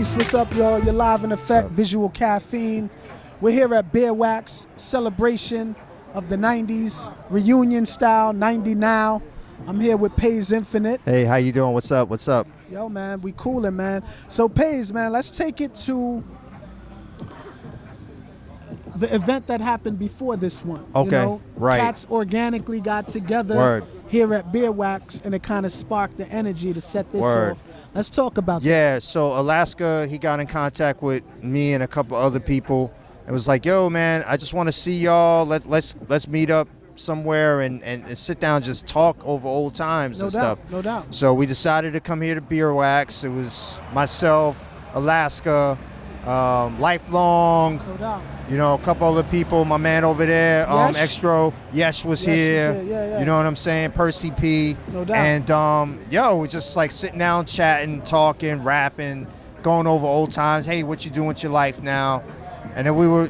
Peace, what's up, y'all? You're live in effect, visual caffeine. We're here at BierWax, celebration of the 90s, reunion style, 90 now. I'm here with Paze Infinite. Hey, how you doing? What's up? What's up? Yo, man, we coolin', man. So, Paze, man, let's take it to the event that happened before this one. Okay, you know? right. Cats organically got together here at BierWax, and it kind of sparked the energy to set this off. Let's talk about that. Yeah, so Alaska, he got in contact with me and a couple other people. It was like, yo, man, I just want to see y'all. Let's meet up somewhere and sit down and just talk over old times and stuff. No doubt. So we decided to come here to BierWax. It was myself, Alaska, Lifelong. No doubt. You know, a couple other people, my man over there, Extro, Yesh was here. Yeah. You know what I'm saying? Percy P. No doubt. And, we're just like sitting down, chatting, talking, rapping, going over old times. Hey, what you doing with your life now? And then we were,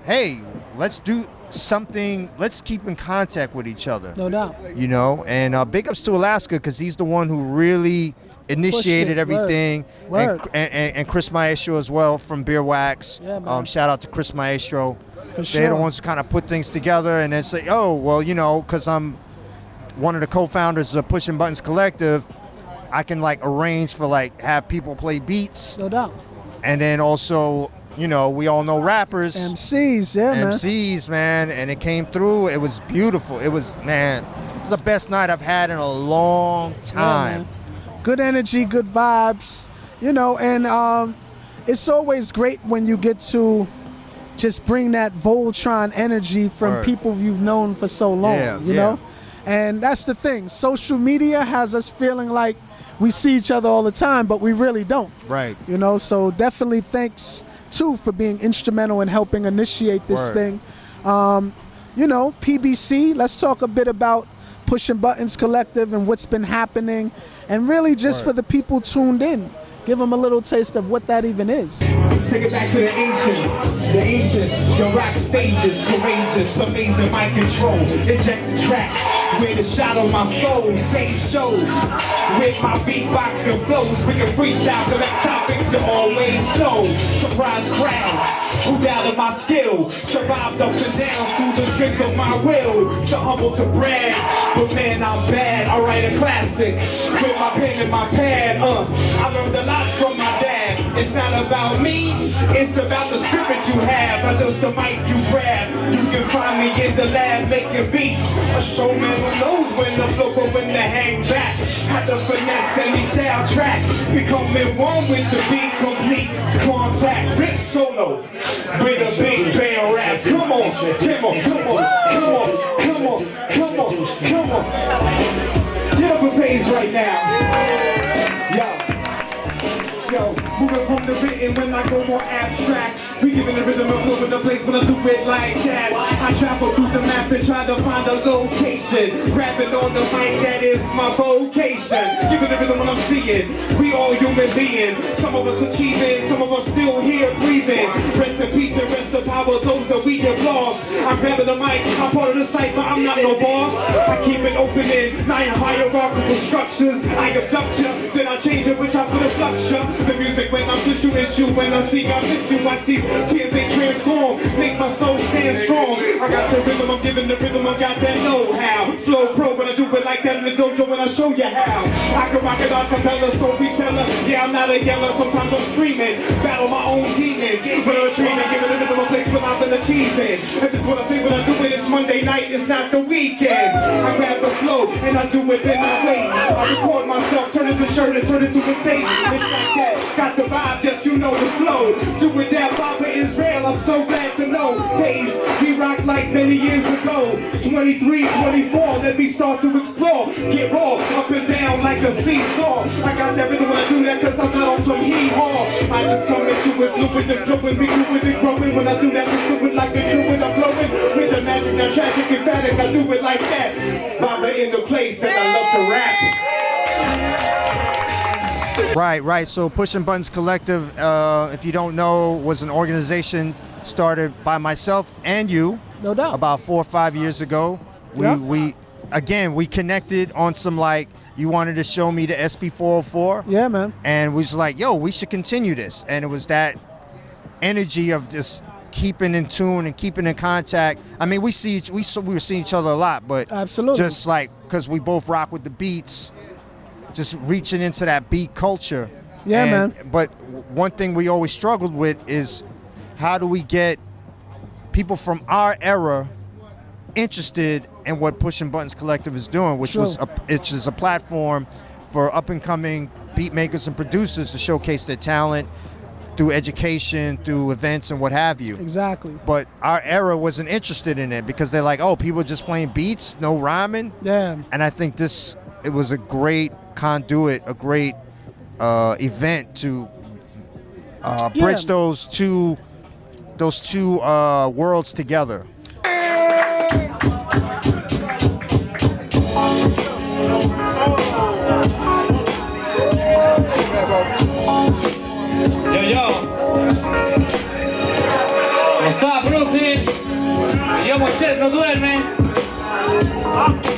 hey, let's do something. Let's keep in contact with each other. No doubt. You know, and big ups to Alaska because he's the one who really initiated everything. Word. And Chris Maestro as well from BierWax. Yeah, man. Shout out to Chris Maestro. For sure. They're the ones who kind of put things together and then say, oh, well, because I'm one of the co-founders of Pushing Buttons Collective, I can arrange for have people play beats. No doubt. And then also, we all know rappers. MCs, man. MCs, man. And it came through. It was beautiful. It was the best night I've had in a long time. Yeah, good energy, good vibes, and it's always great when you get to just bring that Voltron energy from people you've known for so long, you know? And that's the thing. Social media has us feeling like we see each other all the time, but we really don't. Right. So definitely thanks, too, for being instrumental in helping initiate this thing. PBC, let's talk a bit about Pushing Buttons Collective and what's been happening, and really just for the people tuned in, give them a little taste of what that even is. Take it back to the ancients, your rock stages, courageous, amazing mind control, inject the track, with a shot on my soul, save shows, with my beatbox and flows, we can freestyle, collect topics you always know, surprise crowds, who doubted my skill, survived ups and downs through the strength of my will, too humble to brag, but man I'm bad, I write a classic, with my pen and my pad, I learned a lot from my dad, it's not about me, it's about the spirit you have, not just the mic you grab, you can find me in the lab making beats, a showman who knows when to flow but when to hang back, had to finesse any style track, becoming one with the beat, complete contact, rip solo, with a big band rap, come on, get up a Paze right now. Yo, moving from the written when I go more abstract. We giving the rhythm a flow in the place when I do it like that. I travel through the map and try to find a location. Grabbing on the mic, that is my vocation. Giving the rhythm when I'm seeing. We all human beings. Some of us achieving, some of us still here breathing. Rest in peace and rest in power, those that we have lost. I'm grabbing the mic, I'm part of the cipher, I'm not no boss. I keep it open in 9 hierarchical structures. I abduct you, then I change it, which I put a flux you. The music when I'm tissue issue, when I see I miss you, watch these tears they transform, make my soul stand strong. I got the rhythm, I'm giving the rhythm, I got that know-how. Flow pro when I do it like that in the dojo when I show you how. I can rock it on cappella, storyteller. Yeah, I'm not a yeller, sometimes I'm screaming. Battle my own demons, when I'm screaming, giving the rhythm a place when I've been achieving. If it's what I say when I do it, it's Monday night, it's not the weekend. I grab the flow and I do it, then I wait. I record myself, turn it to shirt and turn it to a tape. It's like that. Got the vibe, yes, you know the flow. Doing that Baba Israel, I'm so glad to know. Paze, we rocked like many years ago. 23, 24, let me start to explore. Get raw, up and down like a seesaw. I got that rhythm when I do that cause I'm not on some hee-haw. I just come into it, fluid and flowing, be fluid and growing. When I do that, pursue it like a druid, I'm flowing. With the magic, not tragic, emphatic, I do it like that. Baba in the place and I love to rap. Right. So Pushing Buttons Collective, if you don't know, was an organization started by myself and you. No doubt. About 4 or 5 years ago. We again, we connected on some, like, you wanted to show me the SP404. Yeah, man. And we was like, yo, we should continue this. And it was that energy of just keeping in tune and keeping in contact. I mean, we were seeing each other a lot, but absolutely, just like, because we both rock with the beats, just reaching into that beat culture. Yeah, man. But one thing we always struggled with is how do we get people from our era interested in what Pushing Buttons Collective is doing, which is a platform for up-and-coming beat makers and producers to showcase their talent through education, through events and what have you. Exactly. But our era wasn't interested in it because they're like, oh, people are just playing beats, no rhyming. Yeah. And I think it was a great conduit, a great event to bridge those two worlds together. Yo. What's up, Brooklyn? Yo, Moisés no duerme.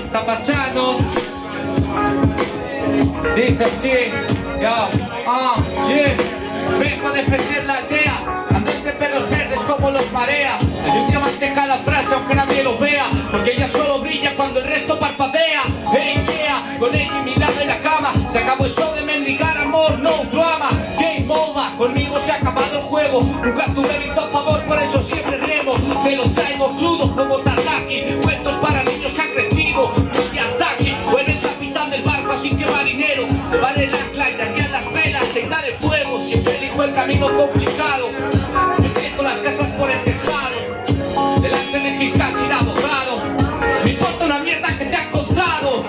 Está pasando. Dice así. Yo. Yeah. Vengo a defender la aldea. Ando entre perros verdes como los marea. Hay un diamante en cada frase aunque nadie lo vea. Porque ella solo brilla cuando el resto parpadea. Hey, yeah. Con ella y mi lado en la cama. Se acabó el show de mendigar amor, no drama. Game over. Conmigo se ha acabado el juego. Nunca tuve visto a favor, por eso siempre remo. Te lo traigo crudo como Tazaki. Cuentos para niños que han crecido. Miyazaki. O el capitán del barco así que marinero. Me vale la ancla y darían las velas. Secta de fuego. Siempre elijo el camino complicado. Yo empiezo las casas por el tejado. Delante de fiscal sin abogado. Me importa una mierda que te han contado.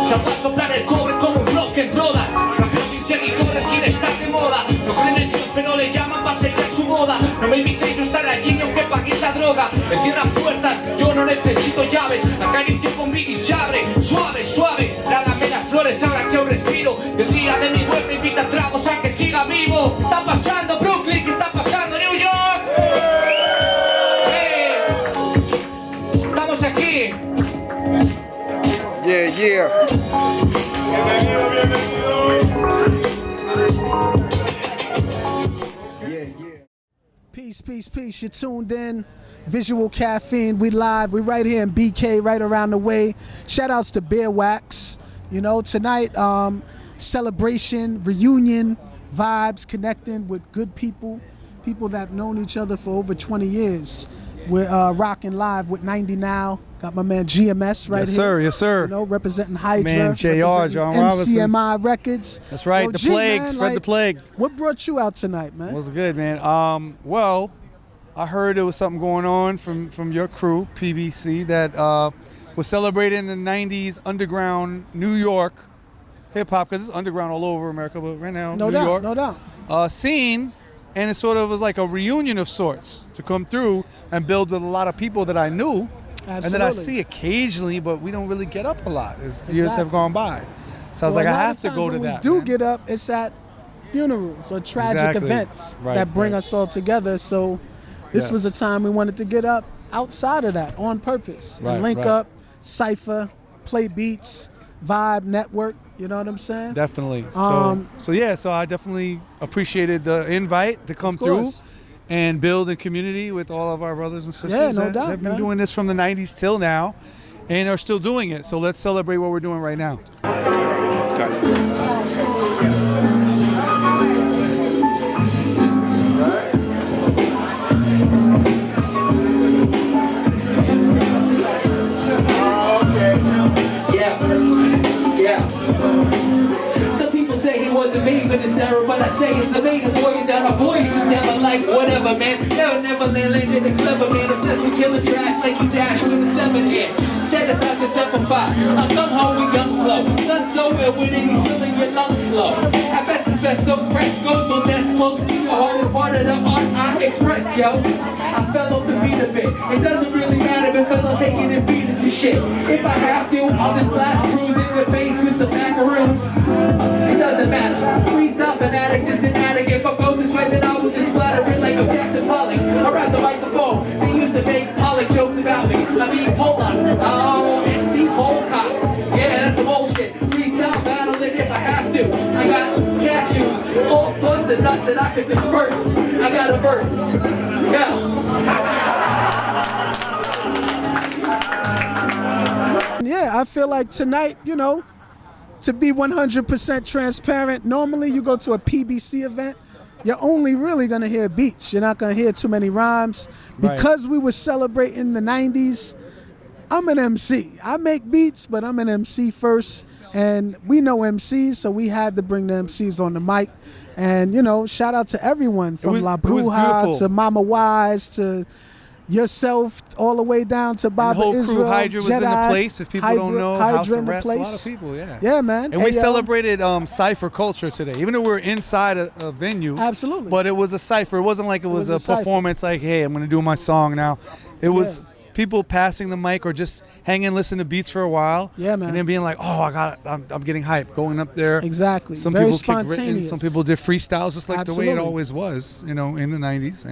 Se va a soplar el cobre como un rock and broda. Cambios sin seguidores sin estar de moda. No creen en Dios pero le llaman para sellar su boda. No me invitéis a estar allí ni aunque paguéis la droga. Me cierran puertas, yo no necesito llaves. Acaricio con Biggie y se abre, suave, suave. Trágame las flores ahora que aún respiro. El día de mi muerte invita tragos a que siga vivo. Está pasando Brooklyn, ¿qué está pasando New York? Hey. Estamos aquí. Yeah. Peace. You're tuned in. Visual Caffeine. We live. We right here in BK, right around the way. Shout outs to BierWax. You know, tonight, celebration, reunion, vibes, connecting with good people that have known each other for over 20 years. We're rocking live with 90 Now. Got my man GMS right here. Yes, sir. You know, representing Hydra. Man, JR, John Robinson. MCMI Records. That's right. The plague. Man, Spread the plague. What brought you out tonight, man? What's good, man? Well, I heard there was something going on from your crew, PBC, that was celebrating the 90s underground New York hip-hop, because it's underground all over America, but right now, New York. No doubt. Scene, and it sort of was like a reunion of sorts to come through and build with a lot of people that I knew. Absolutely. And that I see occasionally, but we don't really get up a lot as years have gone by. So I was like, I have to go to that. When we do get up, it's at funerals or tragic events that bring us all together. So this was a time we wanted to get up outside of that on purpose and link up, cypher, play beats, vibe, network. You know what I'm saying? Definitely. So I definitely appreciated the invite to come through and build a community with all of our brothers and sisters. Yeah, no doubt. They've been doing this from the 90s till now and are still doing it. So let's celebrate what we're doing right now. Made for this era, but I say it's a maiden voyage on a voyage you never like whatever, man. Never landed the clever man, obsessed with killing trash like he's Ash with a 7 hand. Set aside the Semper Fi, I'm gung ho with young flow. Sun so ill with it, he's filling your lungs slow. At best it's best those frescoes, so that's close to your heart is part of the art I express, yo. I fell off the beat a bit. It doesn't really matter because I'll take it and beat it to shit. If I have to, I'll just blast crews in the face with some macaroons. It doesn't matter. Freestyle fanatic, just an addict. If I go this way, then I will just splatter it like a Jackson Pollock. I rap the microphone. They used to make Pollock jokes about me. I mean, Pollock. Oh, MC's whole cock. words that I could disperse. I got a verse. Yeah, I feel like tonight, you know, to be 100% transparent, normally you go to a PBC event, you're only really gonna hear beats. You're not gonna hear too many rhymes. Because we were celebrating the 90s, I'm an MC. I make beats, but I'm an MC first. And we know MCs, so we had to bring the MCs on the mic. And, you know, shout out to everyone from La Bruja to Mama Wise to yourself, all the way down to Baba the whole Israel. crew, Hydra was Jedi, in the place. If people don't know, Hydra House in of the Reps, place. a lot of people, yeah. Yeah, man. And we celebrated cypher culture today, even though we were inside a venue. Absolutely. But it was a cypher. It wasn't like it was a performance like, hey, I'm going to do my song now. It was people passing the mic or just hanging, listening to beats for a while. Yeah, man. And then being like, oh, I'm getting hyped, going up there. Exactly. Some Very people spontaneous. kicked written, some people did freestyles, just like the way it always was, you know, in the 90s.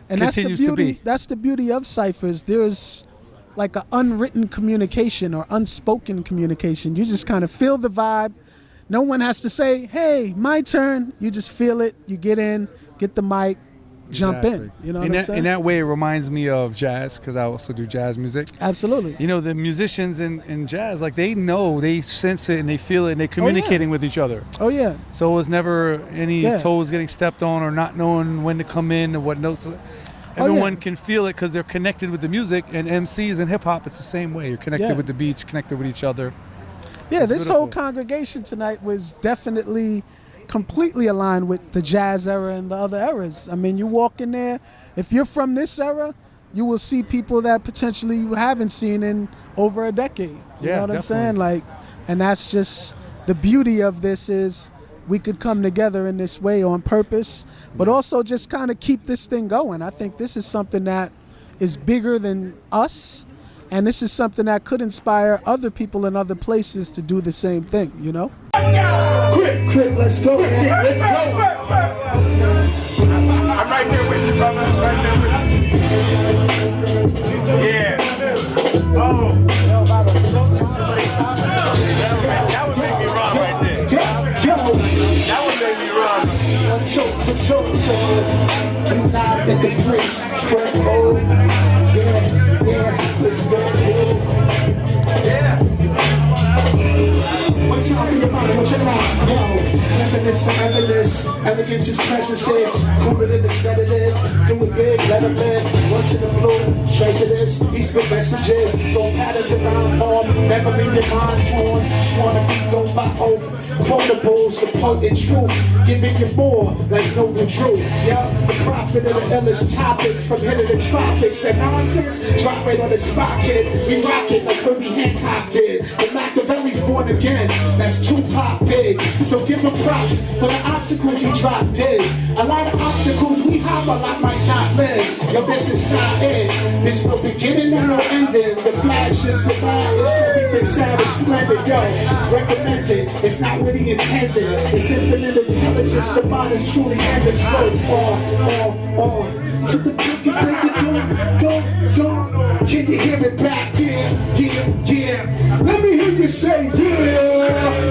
And continues that's the beauty. to be. That's the beauty of ciphers. There's like an unwritten communication or unspoken communication. You just kind of feel the vibe. No one has to say, "Hey, my turn." You just feel it. You get in, get the mic, jump in. You know what I'm saying? In that way, it reminds me of jazz because I also do jazz music. Absolutely. You know, the musicians in jazz, like they know, they sense it, and they feel it, and they're communicating with each other. Oh yeah. So it was never any toes getting stepped on or not knowing when to come in or what notes. Everyone can feel it because they're connected with the music. And MCs and hip hop, it's the same way. You're connected with the beats, connected with each other. Yeah, it's this beautiful. whole congregation tonight was definitely completely aligned with the jazz era and the other eras. I mean, you walk in there, if you're from this era, you will see people that potentially you haven't seen in over a decade. You know what I'm saying? Like, and that's just the beauty of this is we could come together in this way on purpose, but also just kind of keep this thing going. I think this is something that is bigger than us, and this is something that could inspire other people in other places to do the same thing, you know? Crip, let's go, man. Let's go. I'm right there with you, brother. I'm right there with you. Yeah. Oh. That would make me run right there. That would make me run. Choke to choke to you not in the place. Crip, oh. Yeah, let's go. Yeah. One time for your money, what you like? Yo, cleverness for evidence, elegance is presences, cooler than a sedative, do it big, let it live, once in the blue, trace of this, East with messages, throw patterns around form, never leave your mind torn, sworn to be don't by oath, quotables, the potent truth, giving you more, like Noble Drew, yeah, the prophet of the illest topics, from here to the tropics, that nonsense, drop right on the spot, kid, we rock it like Herbie Hancock did, the Machiavelli's born again, that's Tupac big, so give him props for the obstacles he dropped dead. A lot of obstacles we hop, a lot might not live. Yo, this is not it. There's no beginning and no ending. The flag's just the vibe. It's everything sad and splendid. Yo, recommend it. It's not really intended. It's infinite intelligence. The mind is truly endless. To the fucking thing you don't. Can you hear it back there? Yeah. Let me hear you say yeah.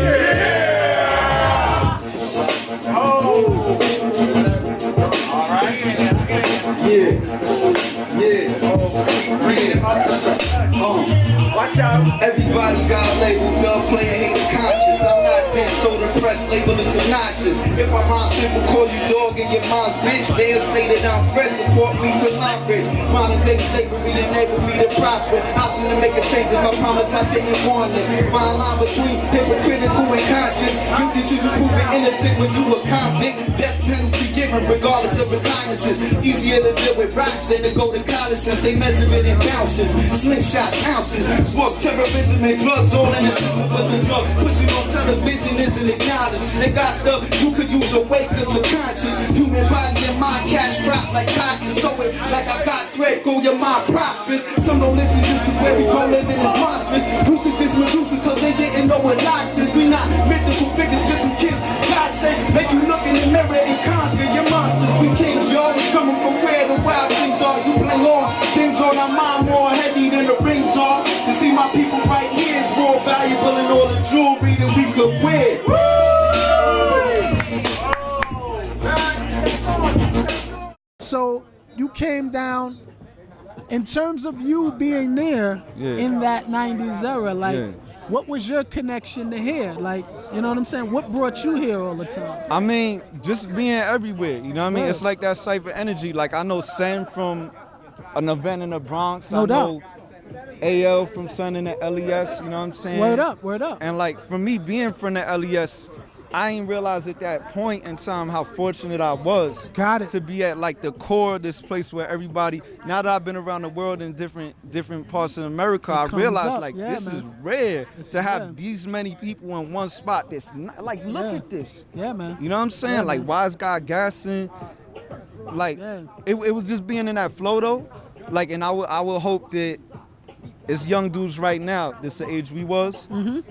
Watch out. Everybody got labeled up, player hater conscious. I'm not dead, so depressed, label is obnoxious. If I'm on simple, call you dog and your mom's bitch. They'll say that I'm fresh, support me till I'm rich. Modern day slavery enabled me to prosper. Option to make a change if I promise I didn't want it. Fine line between hypocritical and conscious. Guilty till you prove it innocent when you a convict. Death penalty given regardless of recognizances. Easier to deal with rocks than to go to college since they measure it in bounces. Slingshots, ounces. Sports, terrorism, and drugs all in the system. But the drug pushing on television isn't acknowledged. They got stuff you could use awake or subconscious. Human body and mind cash crop like cotton. Sew it like I got thread, go your mind prosperous. Some don't listen just cause where we go living is monstrous. Who's just Medusa cause they didn't know what locks is. We not mythical figures, just some kids. God say, make you look in the mirror and conquer your monsters. We kings, y'all. We coming from where the wild things are. You bling on, things on our mind more heavy than the rings are. To see my people right here is more valuable than all the jewelry that we could wear. So you came down. In terms of you being there in that 90s era, like, what was your connection to here? Like, you know what I'm saying? What brought you here all the time? I mean, just being everywhere, you know what I mean? It's like that cypher energy. Like, I know Sen from an event in the Bronx. No doubt. I know AL from Sun in the LES, you know what I'm saying? Word up, word up. And like, for me, being from the LES, I didn't realize at that point in time how fortunate I was to be at like the core of this place where everybody, now that I've been around the world in different parts of America, I realized like this is rare to have these many people in one spot. This like, look at this. Yeah, man. You know what I'm saying? Like, Wise Guy Gasson, like it was just being in that flow though. Like, and I would hope that it's young dudes right now, this the age we was,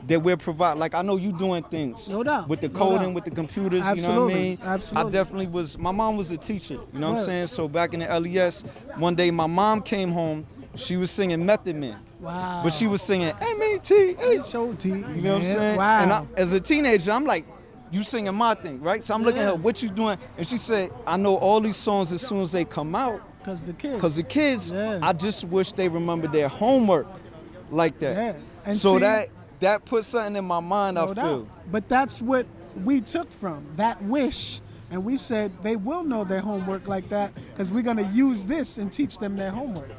that we're providing. Like, I know you doing things. No doubt. With the coding, with the computers, Absolutely. you know what I mean? Absolutely. I definitely was, my mom was a teacher, you know what I'm saying? So back in the LES, one day my mom came home, she was singing Method Man. Wow. But she was singing M-E-T-H-O-T. You know what I'm saying? Wow. And as a teenager, I'm like, you singing my thing, right? So I'm looking at her, what you doing? And she said, I know all these songs as soon as they come out. Because the kids, I just wish they remember their homework like that. Yeah. And so see, that put something in my mind, I feel. But that's what we took from that wish. And we said they will know their homework like that because we're going to use this and teach them their homework.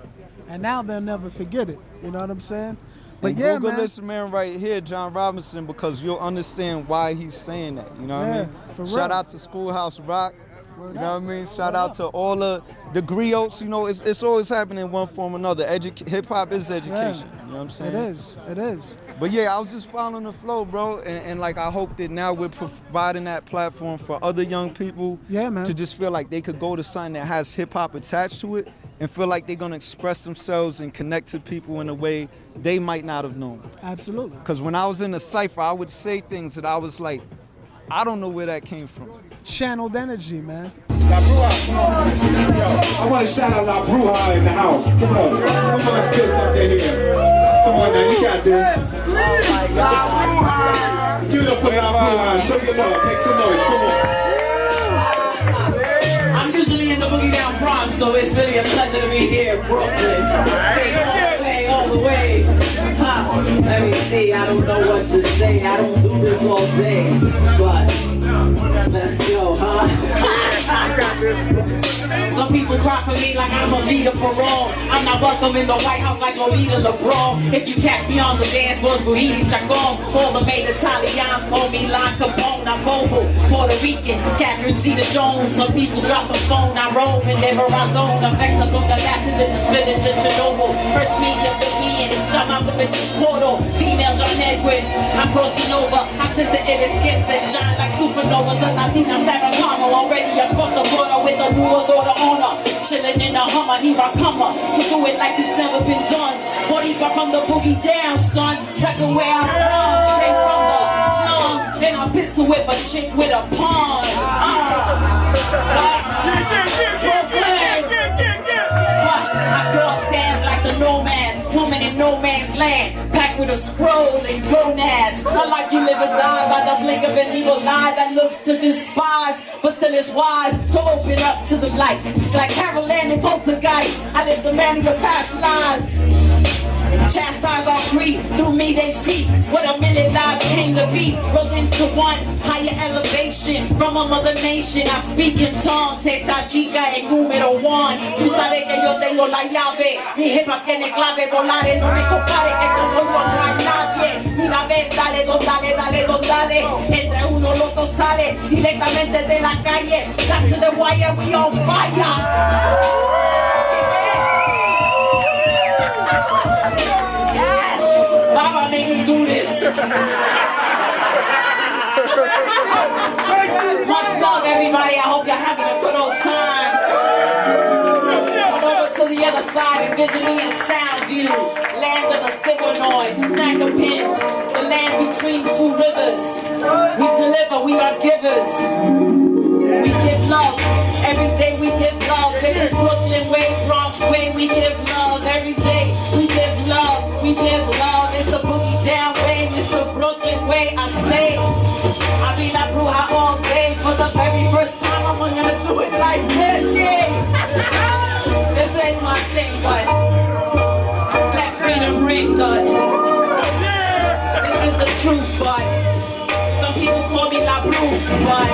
And now they'll never forget it. You know what I'm saying? But and yeah, Google man. this man right here, John Robinson, because you'll understand why he's saying that. You know what I mean? For Shout real. out to Schoolhouse Rock. You know what I mean? Shout out to all the griots. You know, it's always happening in one form or another. Hip hop is education. You know what I'm saying? It is. But yeah, I was just following the flow, bro. And like, I hope that now we're providing that platform for other young people to just feel like they could go to something that has hip hop attached to it and feel like they're gonna express themselves and connect to people in a way they might not have known. Absolutely. Because when I was in the cypher, I would say things that I was like, I don't know where that came from. Channeled energy, man. I want to shout out La Bruja in the house. Come on. Come on, let's get something here. Come on now, you got this. Give it up for La Bruja. Show your love. Make some noise. Come on. I'm usually in the Boogie Down Bronx, so it's really a pleasure to be here in Brooklyn. All the way. Huh. Let me see, I don't know what to say. I don't do this all day, but let's go, huh? Some people cry for me like I'm a leader for all. I'm not welcome in the White House like Lolita LeBron. If you catch me on the dance floors, Buhidi's Chacon. All the made Italians call me La Capone. I'm mobile, Puerto Rican, Catherine Zeta-Jones. Some people drop the phone, I roam and never I zone. I'm vexed up on the last in the spinach of Chernobyl. First media Bohemian, jump out the bitch's portal. Female John Edwin, I'm crossing over. I spit the illest gifts that shine like supernovas. The Latina Saracano, already across the border with a new daughter honor. Chilling in a Hummer, here I come up to do it like it's never been done. Boricua from the boogie down, son. Reckon where I'm from, straight from the slums. And I pistol whip a chick with a pawn. I cross sands like the nomads, woman in no man's land, packed with a scroll and gonads. Not like you live or die by the blink of an evil eye that looks to despise, but still is wise to open up to the light. Like Carol Ann and Poltergeist, I live the man of your past lives. Chastise are free, through me they see what a million lives came to be. Rolled into one higher elevation from a mother nation. I speak in tongues, esta chica es número one. Tú sabes que yo tengo la llave, mi hip hop tiene clave, volares, no me compare que como yo no hay nadie. Mira ven, dale, don dale, dale, don dale. Entre uno loco sale directamente de la calle. Back to the wire, we on fire. Mama made me do this. Much love, everybody. I hope you're having a good old time. Come over to the other side and visit me in Soundview, land of the civil noise, snack of pins, the land between two rivers. We deliver, we are givers. We give love. Every day we give love. This is Brooklyn way, Bronx way. We give love every day. We give love. We give love. It's the boogie down way. It's the Brooklyn way. I say, I be La Bruja all day. For the very first time, I'm gonna do it like this. Yeah. truth, but some people call me La Brute, but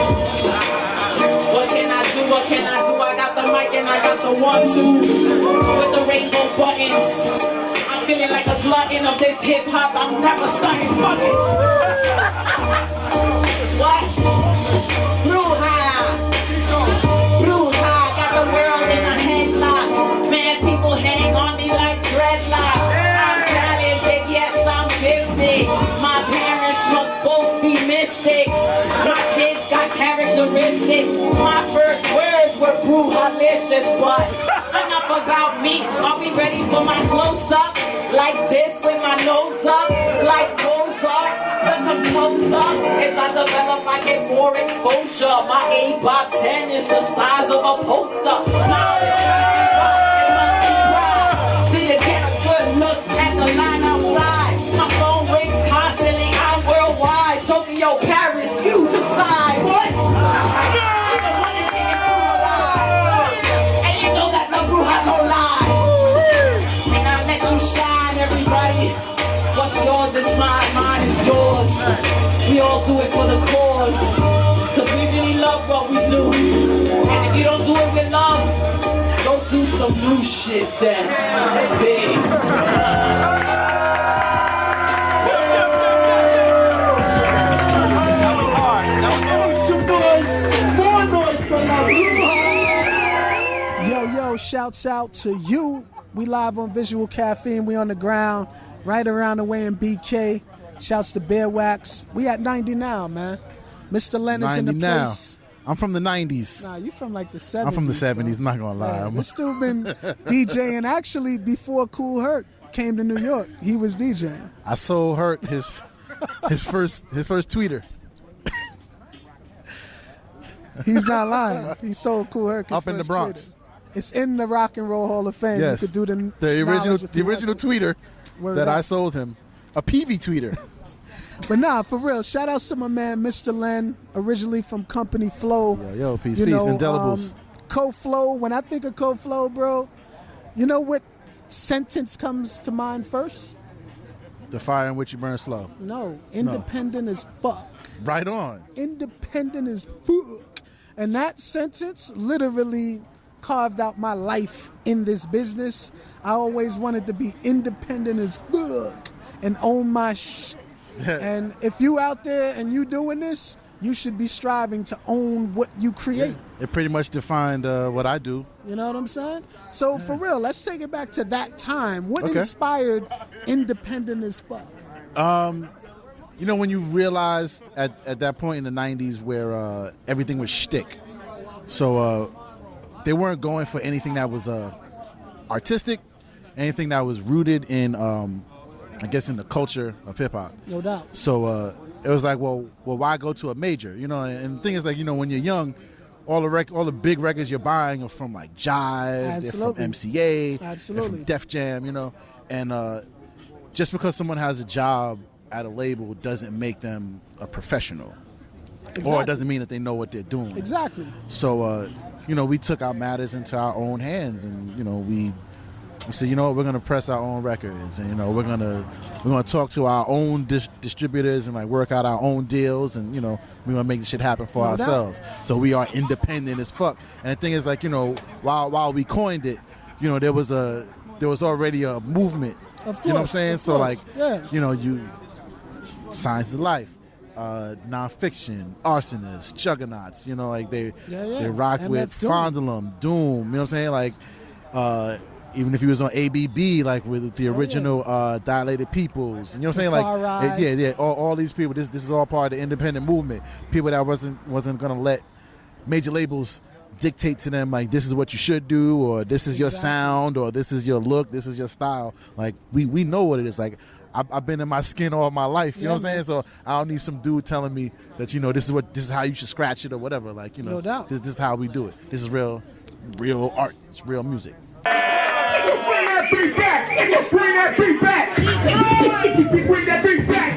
what can I do, what can I do? I got the mic and I got the 1-2 with the rainbow buttons. I'm feeling like a glutton of this hip-hop, I'm never starting fucking. What? Bruja, got the world in a headlock. Man, people hang on me like dreadlocks. I'm talented, yes, I'm gifted. My parents must both be mystics. My kids got characteristics. My first words were brujalicious, but enough about me. Are we ready for my close-up? Like this with my nose up, like Mozart, the composer. As I develop, I get more exposure. My 8x10 is the size of a poster. Smile is do you get a good look at the line outside? My phone rings constantly, I'm worldwide. Tokyo, Paris, you decide. What? You're the one that's getting brutalized. And you know that the Bruja don't lie. And I let you shine, everybody. What's yours is mine, mine is yours. We all do it for the cause. Cause we really love what we do. And if you don't do it with love, go do some new shit then. Peace. Yo, shouts out to you. We live on Visual Caffeine. We on the ground, right around the way in BK. Shouts to BierWax. We at 90 now, man. Mr. Len is in the now. place. I'm from the 90s. Nah, you from like the 70s. I'm from the 70s, bro. not gonna lie. Yeah, this dude been DJing actually before Cool Herc came to New York. He was DJing. I sold Herc his first tweeter. He's not lying. He sold Cool Herc his Up in the first Bronx. Twitter. It's in the Rock and Roll Hall of Fame. Yes. You could do the original tweeter that I sold him. A PV tweeter. But nah, for real, shout outs to my man Mr. Len, originally from Company Flow. Yo, peace, Indelibles. Co-Flow, when I think of Co-Flow, bro, you know what sentence comes to mind first? The fire in which you burn slow. No, independent as fuck. Right on. Independent as fuck. And that sentence literally carved out my life in this business. I always wanted to be independent as fuck and own my shit. And if you out there and you doing this, you should be striving to own what you create. It pretty much defined what I do. You know what I'm saying? So for real, let's take it back to that time. What inspired independent as fuck? You know, when you realized at that point in the 90s where everything was shtick. So they weren't going for anything that was artistic, anything that was rooted in, I guess, in the culture of hip-hop. No doubt. So it was like, well, why go to a major? You know, and the thing is, like, you know, when you're young, all the big records you're buying are from like Jive, they're from MCA, they're from Def Jam, you know, and just because someone has a job at a label doesn't make them a professional, or it doesn't mean that they know what they're doing. Exactly. So, you know, we took our matters into our own hands, and you know, we said, you know what, we're gonna press our own records, and you know, we're gonna talk to our own distributors and like work out our own deals, and you know, we're gonna make this shit happen for ourselves. So we are independent as fuck. And the thing is, like, you know, while we coined it, you know, there was already a movement. Of course, you know what I'm saying? So like, you know, Science of Life, nonfiction, arsonists, juggernauts, you know, like they rocked with Fondulum, Doom, you know what I'm saying? Like, even if he was on ABB, like with the original Dilated Peoples, you know what I'm saying? Like, all these people, this is all part of the independent movement. People that wasn't gonna let major labels dictate to them, like, this is what you should do, or this is your sound, or this is your look, this is your style. Like, we know what it is. Like, I've been in my skin all my life, you know what I'm saying? So I don't need some dude telling me that, you know, this is how you should scratch it or whatever. Like, you know, no doubt. This is how we do it. This is real art. It's real music. Bring that beat back! Bring that beat back! Bring that beat back! Bring that beat back!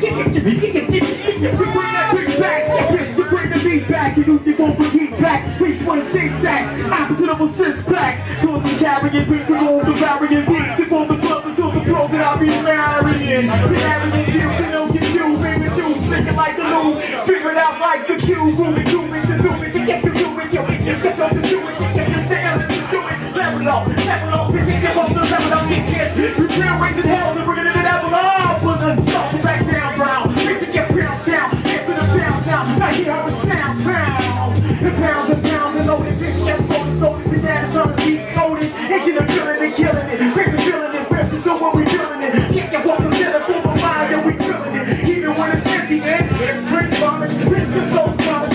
Bring the beat back! You lose your phone for beat back! Reach one and zigzag! Opposite of a six-pack! Doing some carrying, bring the old varying beats. If all the club until the flow that I'll be marrying. Marrying you, they don't get you, baby, you. it like the loop. Figure it out like the cube. Moving, zooming, to do it. To get you do it. Yo, it's just up to do it. To get you down and do it. Level up, bitch. Get off the level up. Get kids. We real raising hell. And we're gonna do that level up. Put the stuff back down, brown. Bitch, to get pound down. Get to the pound down. Now hear how it sound, pound. The pounds and pounds and loaded. Bitch, that's loaded. Loaded. Bitch, that is on the beat. Loaded. Itching and feeling and killing it. Crazy feeling it. Best is so what we feeling it. Can't get walk the center for the mind and we feeling it. Even when it's empty, man. It's great vomit. It's the soul's promise.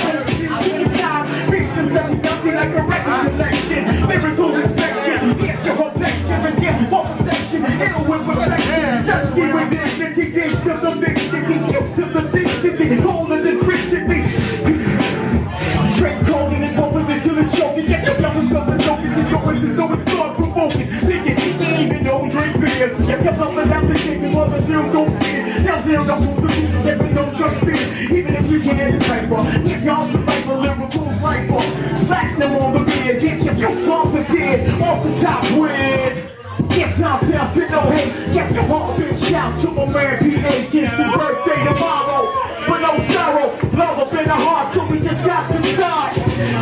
Reach the sun, empty like a record selection. Miracle inspection. It's your reflection. And get more protection. Ill with reflection. Dusty with dignity. Get to the big sticky. Get to the dignity. Colder than Christian. Straight cold and it's opposite to the choking. Get the numbers of the jokers. It's always so it's thought provoking. Thinking you can't even know drink beers. You kept up and out the shit. The mother still so scared. Now zero the fool to lose. Yet we don't trust fear. Even if you can't decipher. If y'all survivor, lyrical sniper. Blast them on the bed. Get your few bombs a kid. Off the top with. Get yourself in no hate. Get your heart bitch shout to my man PH. It's his birthday tomorrow. But no sorrow. Love up in the heart. So we just got to start.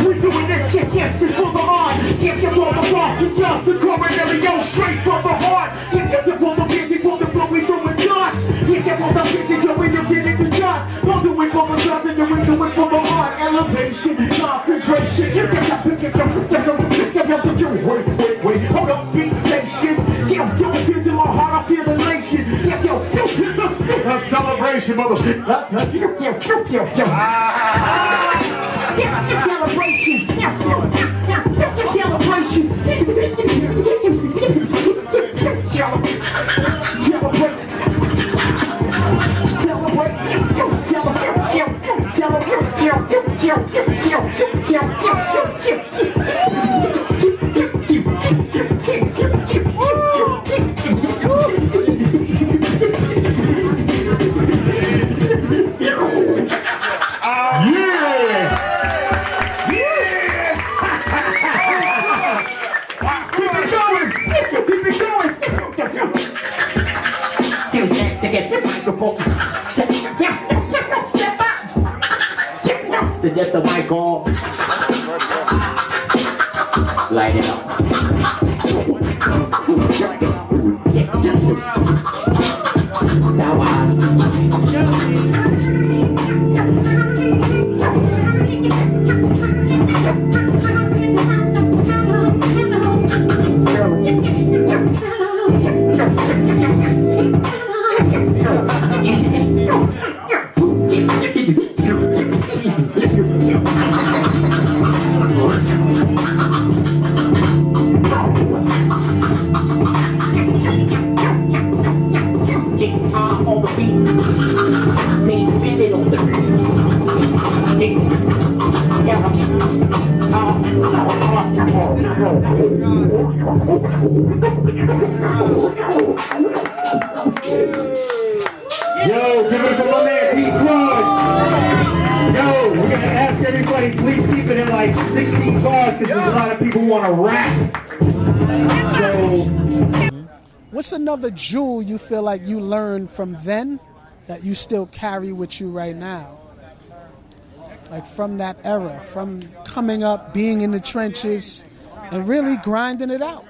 We doing this shit just for the art. Get your mother rock. You jump the coronary. Yo, straight from the heart. Get your mother busy for the flow. We doing dots. Get your mother busy till we just get into dots. Don't do it for the dots and you do it for the heart. Elevation, concentration. Wait. Hold up, be patient. Yo, kids in my heart, I feel elation. Yo, a celebration, mother. That's celebration. To get the mic on, light it up. Now on the beat, Paze Infinite on the beat. Yo, give it up for my man D Cross. Yo, we're gonna ask everybody, please keep it in like 16 bars because there's a lot of people who want to rap. So. What's another jewel you feel like you learned from then that you still carry with you right now? Like from that era, from coming up, being in the trenches, and really grinding it out.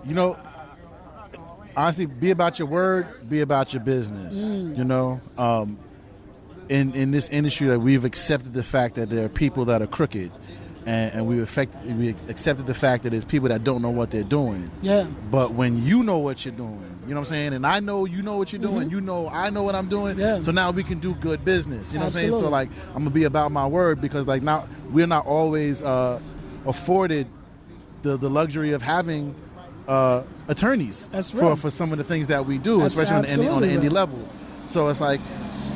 You know, honestly, be about your word, be about your business. You know, in this industry, that we've accepted the fact that there are people that are crooked. And we accepted the fact that there's people that don't know what they're doing. Yeah. But when you know what you're doing, you know what I'm saying? And I know you know what you're doing. You know I know what I'm doing. Yeah. So now we can do good business. You know Absolutely. what I'm saying? So like I'm gonna be about my word because like now we're not always afforded the luxury of having attorneys for some of the things that we do, especially on the indie level. So it's like,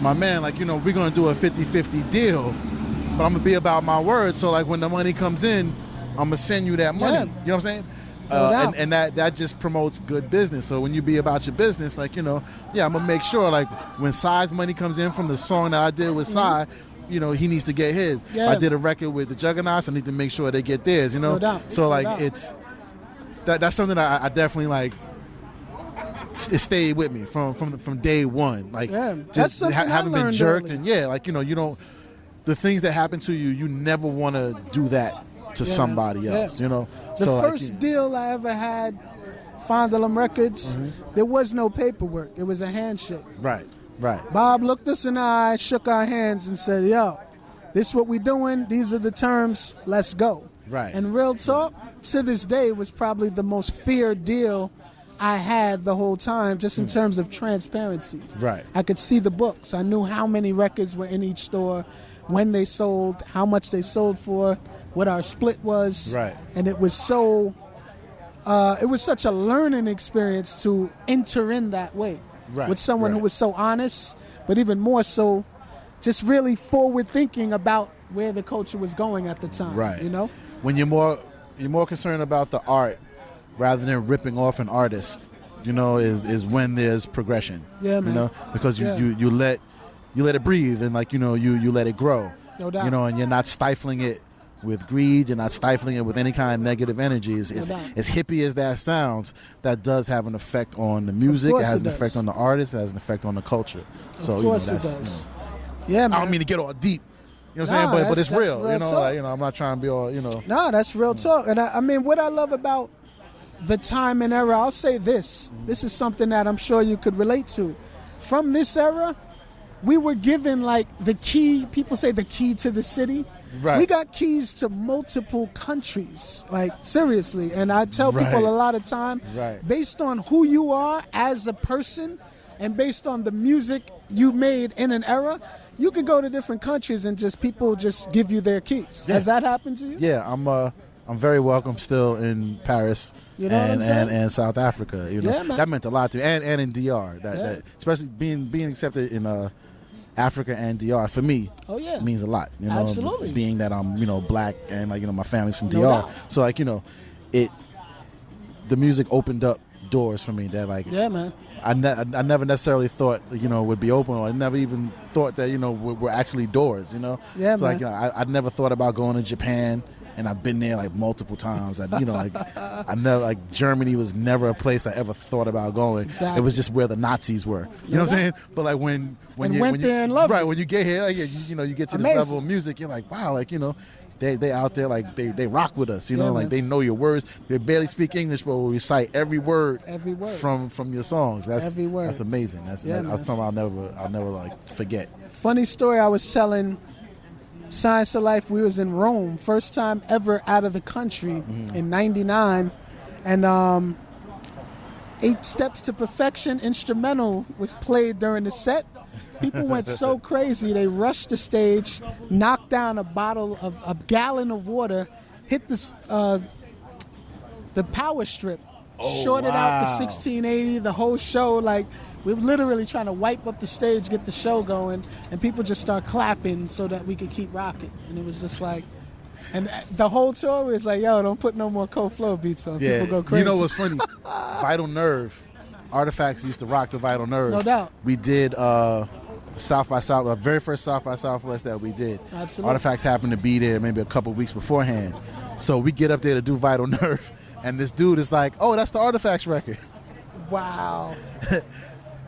my man, like, you know, we're gonna do a 50-50 deal. But I'm gonna be about my word. So like when the money comes in, I'm gonna send you that money. You know what I'm saying? And that just promotes good business. So when you be about your business, like, you know, yeah, I'm gonna make sure like when Psy's money comes in from the song that I did with Psy, you know, he needs to get his. Yeah. If I did a record with the Juggernauts, I need to make sure they get theirs. You know? No doubt. So like No doubt. it's that's something that I definitely like it stayed with me from day one. Like, that's just something I having been learned jerked, early. and like, you don't, the things that happen to you, you never want to do that to somebody else. The So first deal I ever had, Fondulum Records, there was no paperwork. It was a handshake. Right. Bob looked us in the eye, shook our hands, and said, "Yo, this is what we doing. These are the terms. Let's go." Right. And real talk, to this day, was probably the most feared deal I had the whole time, just in terms of transparency. Right. I could see the books. I knew how many records were in each store, when they sold, how much they sold for, what our split was. Right. And it was so, it was such a learning experience to enter in that way. Right. With someone who was so honest, but even more so, just really forward thinking about where the culture was going at the time. Right. You know? When you're more concerned about the art rather than ripping off an artist, is when there's progression. Yeah, man. Because you let it breathe, and like, you let it grow. No doubt. And you're not stifling it with greed, you're not stifling it with any kind of negative energies. As hippie as that sounds, that does have an effect on the music, it has an effect on the artist, it has an effect on the culture. So of course that's, it does. Yeah, man. I don't mean to get all deep. You know what I'm saying? But it's real. I'm not trying to be all, No, that's real talk. And I mean, what I love about the time and era, I'll say this. This is something that I'm sure you could relate to. From this era, we were given like the key, people say the key to the city. Right. We got keys to multiple countries, like seriously. And I tell people a lot of time, based on who you are as a person and based on the music you made in an era, you could go to different countries and people just give you their keys. Yeah. Has that happened to you? Yeah, I'm very welcome still in Paris and South Africa. Yeah, man. That meant a lot to me, and in DR. That especially being accepted in Africa and DR for me means a lot. Absolutely. Being that I'm black and my family's from No DR, doubt. so the music opened up doors for me that man. I never necessarily thought would be open, or I never even thought that were actually doors. Yeah, so man. I never thought about going to Japan, and I've been there multiple times. I never Germany was never a place I ever thought about going. Exactly. It was just where the Nazis were. You know what I'm saying? But when And you went there and loved it. when you get here, you get to this Amazing. level of music, you're like, wow, they out there they rock with us, man. they know your words. They barely speak English, but we recite every word from your songs. Every word. That's amazing. That's something I'll never forget. Funny story I was telling Science of Life, we was in Rome, first time ever out of the country in 99, and 8 Steps to Perfection instrumental was played during the set. People went so crazy, they rushed the stage, knocked down a gallon of water, hit the power strip, shorted out the 1680, the whole show. We were literally trying to wipe up the stage, get the show going, and people just start clapping so that we could keep rocking. And it was just and the whole tour was yo, don't put no more cold flow beats on. Yeah, people go crazy. You know what's funny? Vital Nerve, Artifacts used to rock the Vital Nerve. No doubt. We did South by South, the very first South by Southwest that we did. Absolutely. Artifacts happened to be there maybe a couple weeks beforehand. So we get up there to do Vital Nerve, and this dude is like, oh, that's the Artifacts record. Wow.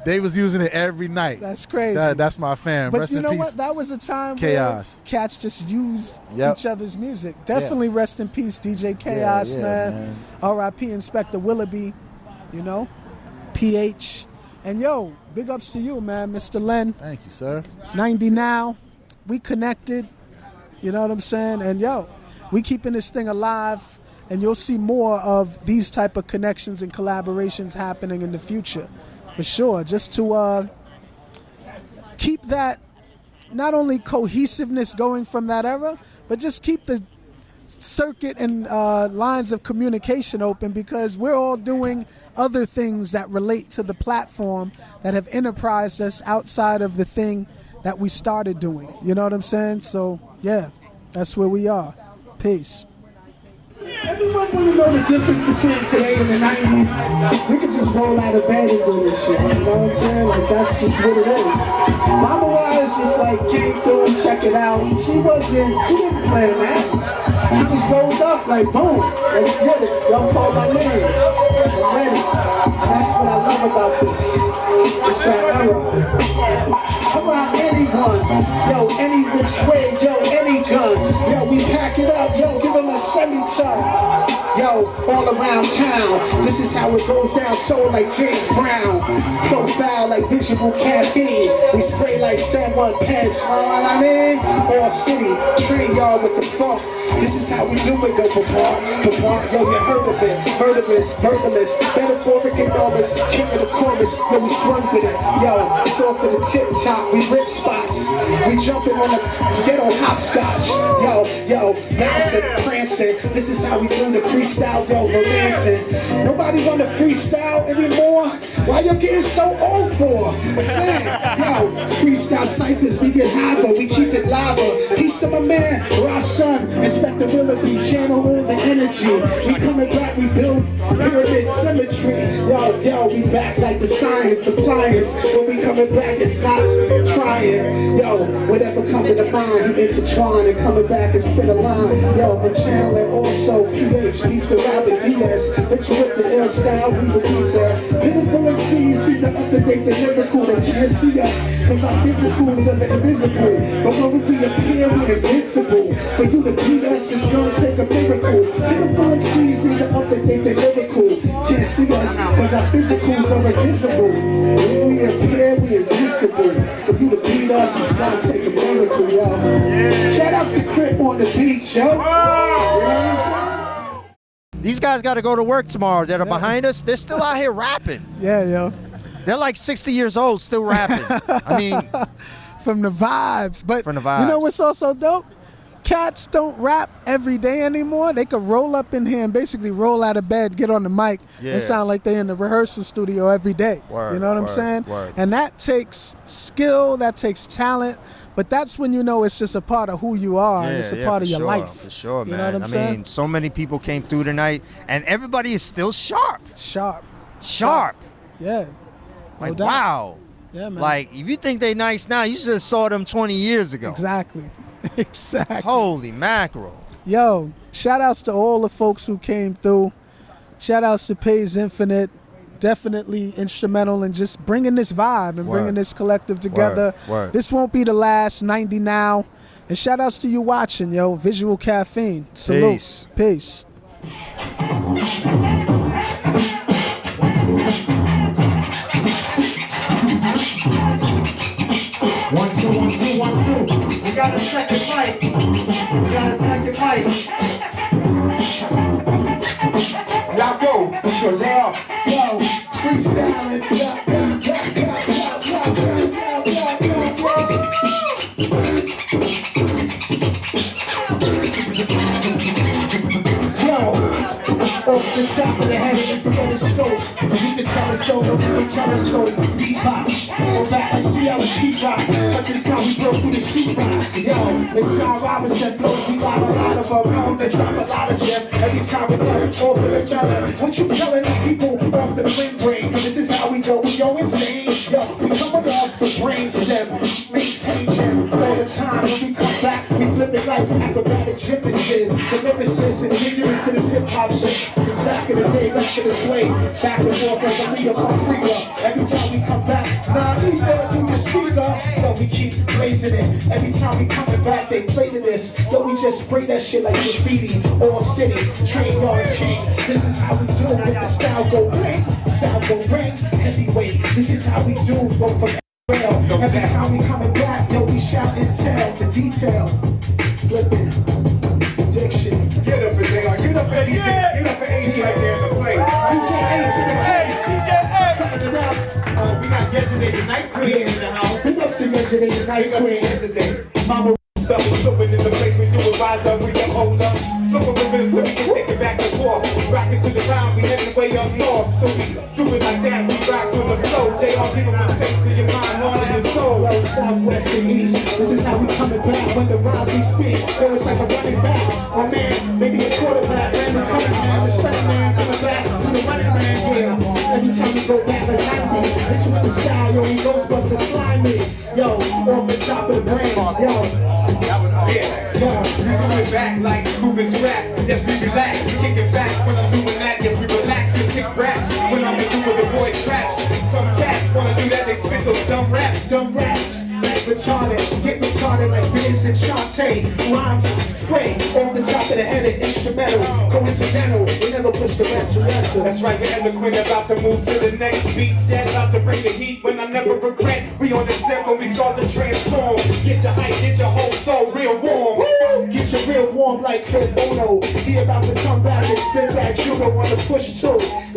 They was using it every night. That's crazy. That's my fam. But Rest you in know peace. what? That was a time Chaos. where cats just used each other's music. Definitely rest in peace, DJ Chaos, man. R.I.P. Inspector Willoughby, PH. And big ups to you, man, Mr. Len. Thank you, sir. 90 now. We connected. You know what I'm saying? And we keeping this thing alive. And you'll see more of these type of connections and collaborations happening in the future. For sure, just to keep that not only cohesiveness going from that era, but just keep the circuit and lines of communication open, because we're all doing other things that relate to the platform that have enterprised us outside of the thing that we started doing. You know what I'm saying? So, that's where we are. Peace. Everyone want to know the difference between today and the 90s. We could just roll out of bed and do this shit. You know what I'm saying? That's just what it is. Mama Wise just came through and check it out. She didn't plan that. She just rolled up boom, let's get it. Y'all call my name. I'm ready. And That's what I love about this. It's that era. Around anyone, yo, any which way, yo, any gun, yo, we pack it up, yo, give them a semi-ton, yo, all around town. This is how it goes down, soul like James Brown, profile like visual caffeine. We spray like San Juan PEDS, you know what I mean? All city, train y'all with the funk. This is how we do it, go Papar, yo, you heard of it, verbalist, metaphoric enormous, king of the chorus, yo, we swung with it, yo, it's off to the tip top, we rip spots, we jumping on the ghetto hopscotch, yo, bouncing, prancing, this is how we do the freestyle, yo, romancing. Nobody wanna freestyle anymore? Why you getting so old for? Saying, yo, freestyle ciphers, we get high, but we keep it lava. Peace to my man, our son, Inspector Willoughby, channel all the energy. We coming back, we build pyramid symmetry. Yo, we back like the science appliance. When we coming back, it's not trying. Yo, whatever coming to mind, he intertwine and coming back and spit a line. Yo, I'm channeling also PH, peace to Robert Diaz. Interrupt the ill style, we release it. Pitiful MCs see the up-to-date, the lyrical, they can't see us. Cause our physicals are the invisible. But when we appear, we're invincible. For you to beat us, it's gonna take a miracle. Pitiful MCs need to up-to-date, the lyrical. Can't see us, cause our physicals are invisible. When we appear, we're invincible. For you to beat us, it's gonna take a miracle, yo. Shout outs to Crip on the beach, yo. You know what I'm saying? These guys got to go to work tomorrow that are behind us. They're still out here rapping. Yeah, yo. They're like 60 years old, still rapping. I mean, from the vibes. But from the vibes. You know what's also dope? Cats don't rap every day anymore. They could roll up in here and basically roll out of bed, get on the mic, and sound like they're in the rehearsal studio every day. Word, you know what I'm saying? Word. And that takes skill, that takes talent. But that's when you know it's just a part of who you are, and it's a part of your life. For sure, man. You know what I'm saying? I mean, so many people came through tonight, and everybody is still sharp. Sharp. Yeah. Like, wow. Yeah, man. Like, if you think they nice now, you should have saw them 20 years ago. Exactly. Exactly. Holy mackerel. Yo, shout outs to all the folks who came through. Shout outs to Paze Infinite. Definitely instrumental in just bringing this vibe and bringing this collective together. Word. This won't be the last 90 now. And shout outs to you watching, yo. Visual Caffeine. Salute. Peace. One, two. We got a second mic. Y'all go. Because yo, freestyling. Off the top of the head of the telescope. You can telescope, you can telescope. Beatbox, go back and see how the beat rock. That's just how we broke through the sheetrock. Yo, it's John Robinson flows. We got a lot of them on. They drop a lot of gems every time we go over each other. What you telling the people off the brain? This is how we go. We go insane. Yo, we coming off the brain stem. Maintain gem all the time. When we come back, we flip it like acrobatic gymnasts did. The lyricists indigenous to this hip hop shit. It's back in the day, back to the sway. Back and forth like a Leo Africa. Every time we come back, either through the speaker. Yo, we keep blazing it. Every time we coming back, they play to this. Yo, we just spray that shit like graffiti. All city, train yard king. This is how we do it with the style go bling. Style go ring, heavyweight. This is how we do it. Go from every time we coming back, yo, we shout and tell the detail. Flipping, addiction. Get up for JR, get up for DJ, get up for Ace right there in the place. DJ Ace in the place. Cutting it up. We got Yesterday Night Queen in the house. Big ups to Yesterday Night Queen. Yesterday. Mama stuff was open in the place we do it, rise up, we don't hold up. Flip of the rhythm so we can take it back and forth. Rockin' to the round, we heading way up north. So we do it like that, we rock from the flow. JR, give them a taste of your mind, heart, and your soul. Yo, southwest and east, this is how we coming back. When the rhymes we speak, feel it's like a running back. Oh man, maybe a quarterback, man, we're coming man, respect man, coming back to the running man, yeah. Every time we go back like 90s, hit you with the style, yo, we Ghostbusters slimy. Yo, off the top of the brain, yo. Yeah, we do it back like Scoop and Scrap. Yes, we relax, we kickin' facts when I'm doing that. Yes, we relax and kick raps when I'm doing the void their traps. Some cats wanna do that, they spit those dumb raps. Some raps, like retarded, get retarded like Biz and Shantae. Rhymes spray off the top of the head and instrumental. Coincidental, we never push the red to rental. That's right, we're eloquent, about to move to the next beat set. About to bring the heat when I never regret. We on the set when we start to transform. Get your hype, get your whole soul real warm. Woo! Get your real warm like Crib Bono. He about to come back and spit that judo on the push too.